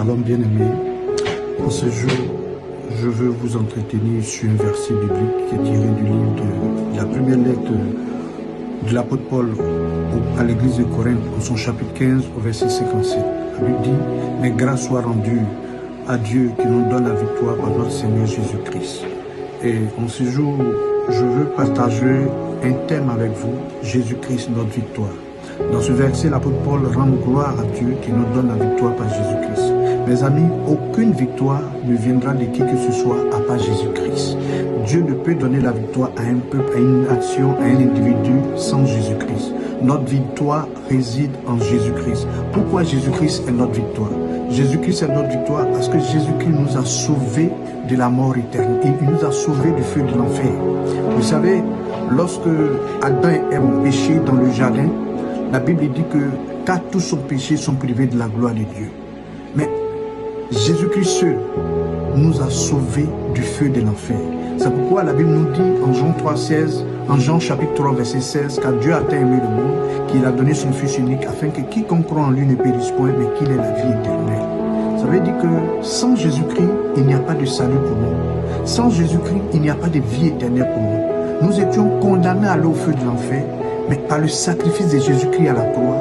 Shalom bien-aimés. En ce jour, je veux vous entretenir sur un verset biblique qui est tiré du livre de la première lettre de l'apôtre Paul à l'église de Corinthe, en son chapitre 15, au verset 57. La Bible dit, mais grâce soit rendue à Dieu qui nous donne la victoire par notre Seigneur Jésus-Christ. Et en ce jour, je veux partager un thème avec vous, Jésus-Christ, notre victoire. Dans ce verset, l'apôtre Paul rend gloire à Dieu qui nous donne la victoire par Jésus-Christ. Mes amis, aucune victoire ne viendra de qui que ce soit à part Jésus-Christ. Dieu ne peut donner la victoire à un peuple, à une nation, à un individu sans Jésus-Christ. Notre victoire réside en Jésus-Christ. Pourquoi Jésus-Christ est notre victoire? Jésus-Christ est notre victoire parce que Jésus-Christ nous a sauvés de la mort éternelle. Il nous a sauvés du feu de l'enfer. Vous savez, lorsque Adam et Ève ont péché dans le jardin, la Bible dit que car tous sont péchés sont privés de la gloire de Dieu. Mais Jésus-Christ seul nous a sauvés du feu de l'enfer. C'est pourquoi la Bible nous dit en Jean 3,16, en Jean chapitre 3, verset 16, car Dieu a tant aimé le monde qu'il a donné son Fils unique afin que quiconque croit en lui ne périsse point, mais qu'il ait la vie éternelle. Ça veut dire que sans Jésus-Christ, il n'y a pas de salut pour nous. Sans Jésus-Christ, il n'y a pas de vie éternelle pour nous. Nous étions condamnés à aller au feu de l'enfer, mais par le sacrifice de Jésus-Christ à la croix,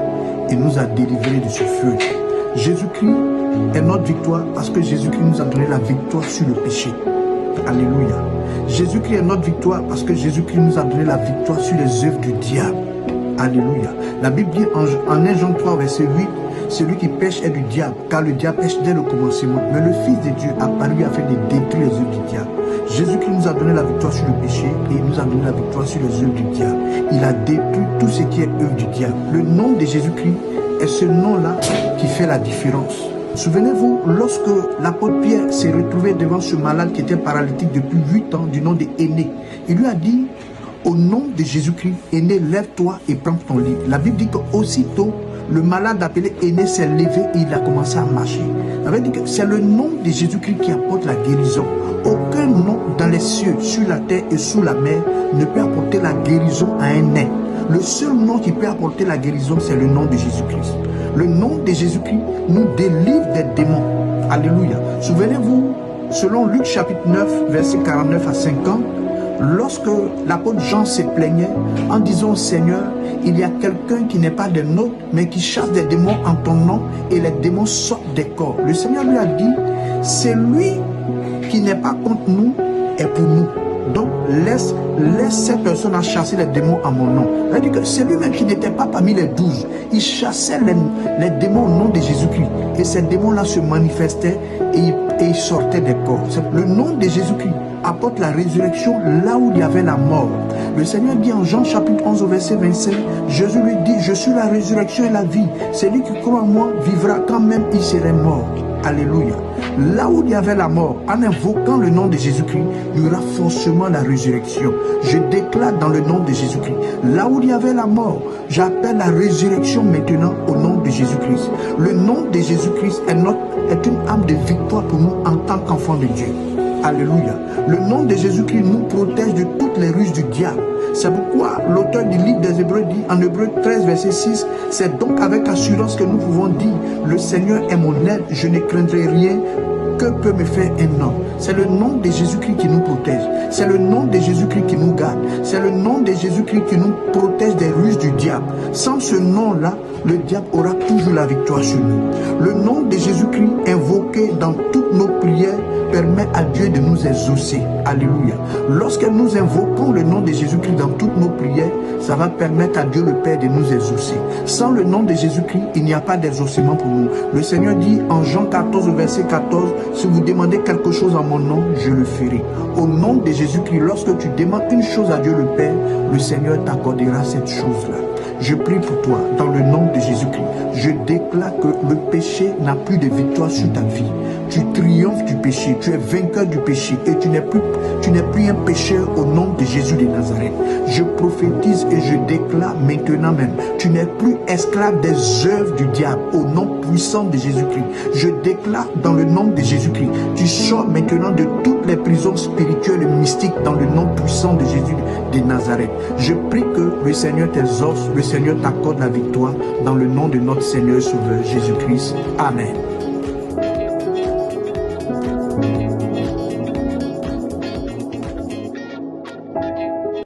il nous a délivrés de ce feu. Jésus-Christ est notre victoire parce que Jésus-Christ nous a donné la victoire sur le péché. Alléluia. Jésus-Christ est notre victoire parce que Jésus-Christ nous a donné la victoire sur les œuvres du diable. Alléluia. La Bible dit en 1 Jean 3, verset 8, celui qui pêche est du diable, car le diable pêche dès le commencement. Mais le Fils de Dieu a apparu afin de détruire les œuvres du diable. Jésus-Christ nous a donné la victoire sur le péché et il nous a donné la victoire sur les œuvres du diable. Il a détruit tout ce qui est œuvre du diable. Le nom de Jésus-Christ est ce nom-là qui fait la différence. Souvenez-vous, lorsque l'apôtre Pierre s'est retrouvé devant ce malade qui était paralytique depuis 8 ans, du nom d'Énée, il lui a dit, au nom de Jésus-Christ, Énée, lève-toi et prends ton lit. La Bible dit qu'aussitôt, le malade appelé Énée s'est levé et il a commencé à marcher. Ça veut dire que c'est le nom de Jésus-Christ qui apporte la guérison. Aucun nom dans les cieux, sur la terre et sous la mer ne peut apporter la guérison à un nain. Le seul nom qui peut apporter la guérison, c'est le nom de Jésus-Christ. Le nom de Jésus-Christ nous délivre des démons. Alléluia. Souvenez-vous, selon Luc chapitre 9, versets 49 à 50, lorsque l'apôtre Jean se plaignait en disant au Seigneur, il y a quelqu'un qui n'est pas des nôtres, mais qui chasse des démons en ton nom et les démons sortent des corps. Le Seigneur lui a dit, c'est lui qui n'est pas contre nous est pour nous. Donc, laisse cette personne à chasser les démons à mon nom. C'est-à-dire que c'est lui-même qui n'était pas parmi les 12. Il chassait les démons au nom de Jésus-Christ. Et ces démons-là se manifestaient et ils sortaient des corps. Le nom de Jésus-Christ apporte la résurrection là où il y avait la mort. Le Seigneur dit en Jean chapitre 11 au verset 25, Jésus lui dit, je suis la résurrection et la vie. Celui qui croit en moi vivra quand même il serait mort. Alléluia. Là où il y avait la mort, en invoquant le nom de Jésus-Christ, il y aura forcément la résurrection. Je déclare dans le nom de Jésus-Christ. Là où il y avait la mort, j'appelle la résurrection maintenant au nom de Jésus-Christ. Le nom de Jésus-Christ est une âme de victoire pour nous en tant qu'enfants de Dieu. Alléluia. Le nom de Jésus-Christ nous protège de toutes les ruses du diable. C'est pourquoi l'auteur du livre des Hébreux dit en Hébreux 13 verset 6, c'est donc avec assurance que nous pouvons dire, le Seigneur est mon aide, je ne craindrai rien. Que peut me faire un homme? C'est le nom de Jésus-Christ qui nous protège. C'est le nom de Jésus-Christ qui nous garde. C'est le nom de Jésus-Christ qui nous protège des ruses du diable. Sans ce nom-là, le diable aura toujours la victoire sur nous. Le nom de Jésus-Christ invoqué dans toutes nos prières permet à Dieu de nous exaucer. Alléluia. Lorsque nous invoquons le nom de Jésus-Christ dans toutes nos prières, ça va permettre à Dieu le Père de nous exaucer. Sans le nom de Jésus-Christ, il n'y a pas d'exaucement pour nous. Le Seigneur dit en Jean 14, verset 14, si vous demandez quelque chose en mon nom, je le ferai. Au nom de Jésus-Christ, lorsque tu demandes une chose à Dieu le Père, le Seigneur t'accordera cette chose-là. Je prie pour toi, dans le nom de Jésus-Christ. Je déclare que le péché n'a plus de victoire sur ta vie. Tu triomphes du péché, tu es vainqueur du péché et tu n'es plus un pécheur au nom de Jésus de Nazareth. Je prophétise et je déclare maintenant même, tu n'es plus esclave des œuvres du diable au nom puissant de Jésus-Christ. Je déclare dans le nom de Jésus-Christ, tu sors maintenant de toutes les prisons spirituelles et mystiques dans le nom puissant de Jésus de Nazareth. Je prie que le Seigneur t'exauce, le Seigneur t'accorde la victoire dans le nom de notre Seigneur Sauveur Jésus-Christ. Amen.